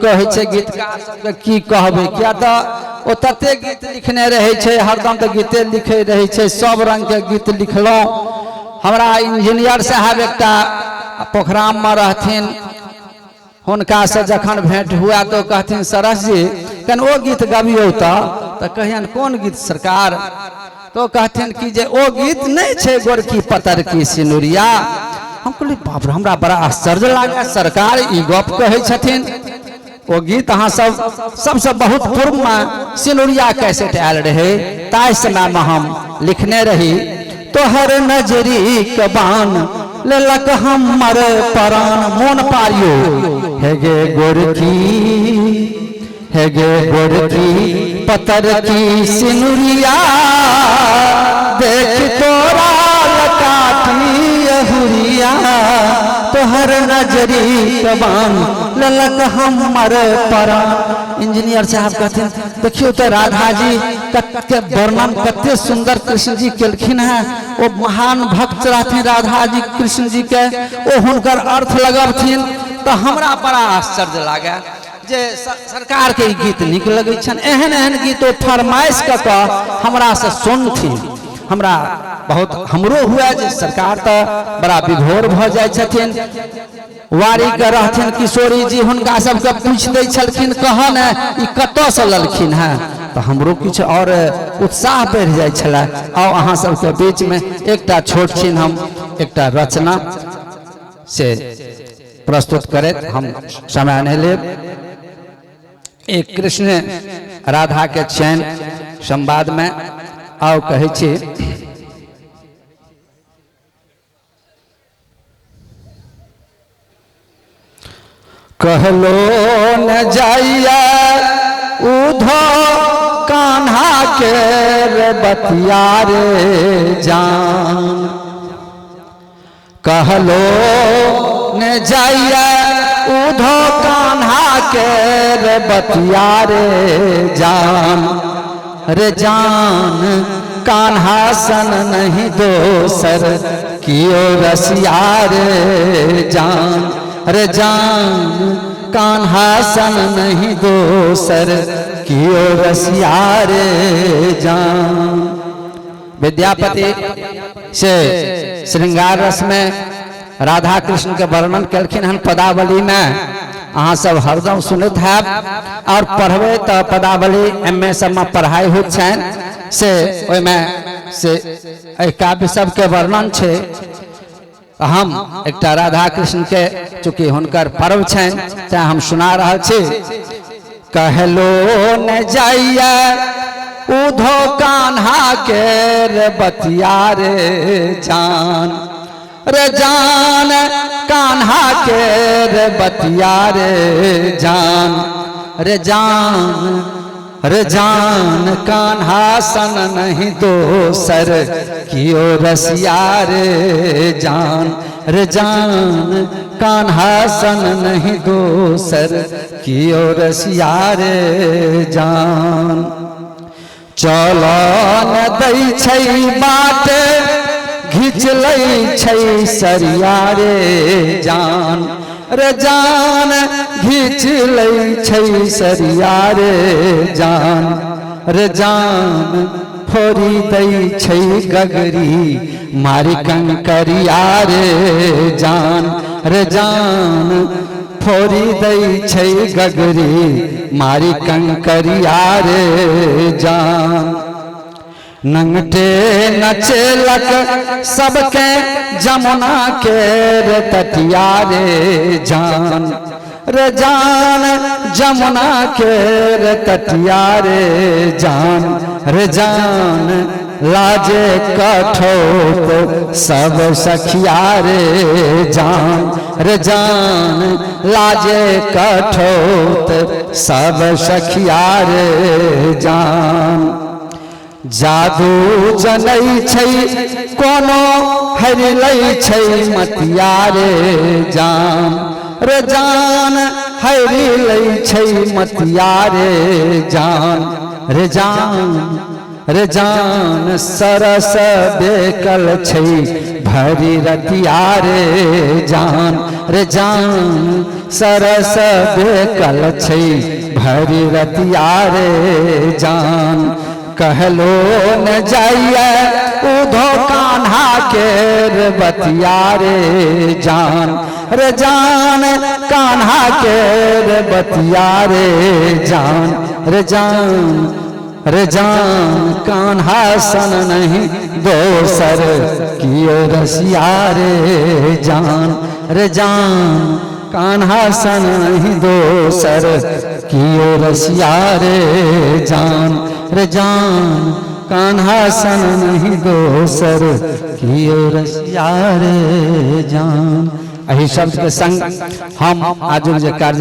कहै छै गीतकार सबके की कहबै किया तऽ ओ तते गीत लिखने रहै छै हरदम तऽ गीते लिखे रहै छै सब रंग के गीत लिखलहुँ। हमरा इंजीनियर साहब एकटा पोखराम में रहथिन हुनका से जखन भेंट हुआ तो कहथिन सरस जी कन ओ गीत गबियौ तऽ कहियन कोन गीत सरकार तो कहथिन कि जे ओ गीत नहीं छै गोरकी पतर की सिनुरिया। हम कहलिए बाप रे हमरा बड़ा आश्चर्य लागे सरकार ई गप कहै छथिन। वो गीत अहाँ सबसे बहुत पूर्व में सिनुरिया कैसेट आयल रहे ताई समय में हम लिखने रही। तोहर नजरी के बान लेलक हमर प्राण मोन पारियो हे गे गोरकी हे गे गोरकी पतर की सिनुरिया देख तोरा लकाटी हुरिया तोहर नजरी कबान ललक हमर प्राण। इंजीनियर साहब कहते देखियो तो राधा जी के वर्णन कते सुंदर कृष्ण जी केलखिन है। वो महान भक्त रहथिन राधा जी कृष्ण जी के वो हुनकर अर्थ लगबथिन तो हमरा बड़ा आश्चर्य लागे जे सरकार के गीत निक लगे छन। एहन एहन गीत फरमाइश क हमरा से सुनथिन हमरा बहुत हमरो हुआ जे सरकार तो बड़ा विभोर भ जाय छथिन। वारी के रहथिन किशोरी जी हुनका सबके पूछ दै छलखिन कहन ई कतौ से ललखिन है तो हमरो कुछ और उत्साह बढ़ जाय छला। आओ अहाँ सबके बीच में एकटा छोट छिन हम एकटा रचना से प्रस्तुत करे हम समय नहीं लेब। एक कृष्ण राधा के चैन संवाद में आओ कहे छी कहलो न जाइया उधो कान्हा के रे बतिया रे जान कहलो न जाइया उधो कान्हा के रे बतिया रे जान रे जान कान्हा सन नहीं दोसर कियो रसिया रे जान रे जान कान्हा सन नहीं दोसर कियो रसिया रे जान। विद्यापति से श्रृंगार रस में राधा कृष्ण के वर्णन केलखिन हन पदावली में अहाँ सब हरदम सुनत है और पढ़बे तो पदावली एम.ए. सब में पढ़ाई हो से ओय में से काव्य सब के वर्णन छे। हम एक राधा कृष्ण के चूँकि हुनकर पर्व छन ते हम सुना रहा छी। कहलो न जाइया उधो कान्हा के रे बतिया रे जान रे जान कान्हा के रे बतिया रे जान रे जान रे जान कान्हा सन नहीं दोसर कियो रसिया रे जान रे जान कान्हा सन नहीं दोसर कियो रसिया रे जान। चलो न दै छै बाट घिच लै छै सरिया रे जान रे जान घिच लै छै सरिया रे जान रे जान फोड़ी दै छै गगरी मारी कंकरिया रे जान रे जान फोड़ी दै छै गगरी मारी कंकरिया रे जान। नंगटे नचेलक सबके जमुना के रे तटिया रे जान रे जान जमुना के रे तटिया रे जान रे जान लाजे कठोत सब सखिया रे जान रे जान लाजे कठोत सब सखिया रे जान। जादू जनै छै कोनो हरि लै छै मतिया रे जान रे जान हरि लै छै मतिया रे जान रे जान रे जान सरस बेकल छै भरी रतिया रे जान, रे जान सरस बेकल छै भरी रतिया रे जान। कहलो न जाइए उधो कान्हा के रे बतिया रे जान, रे जान कान्हा के रे बतिया रे जान, रे जान, रे जान कान्हा सन नहीं दोसर कियो रसिया रे जान, रे जान कान्हा सन नहीं दोसर कियो रसिया रे जान, रे जान कान्हा सन नहीं दोसर कियो रसिया रे जान। एही शब्द के संग हम आजुक जे कार्य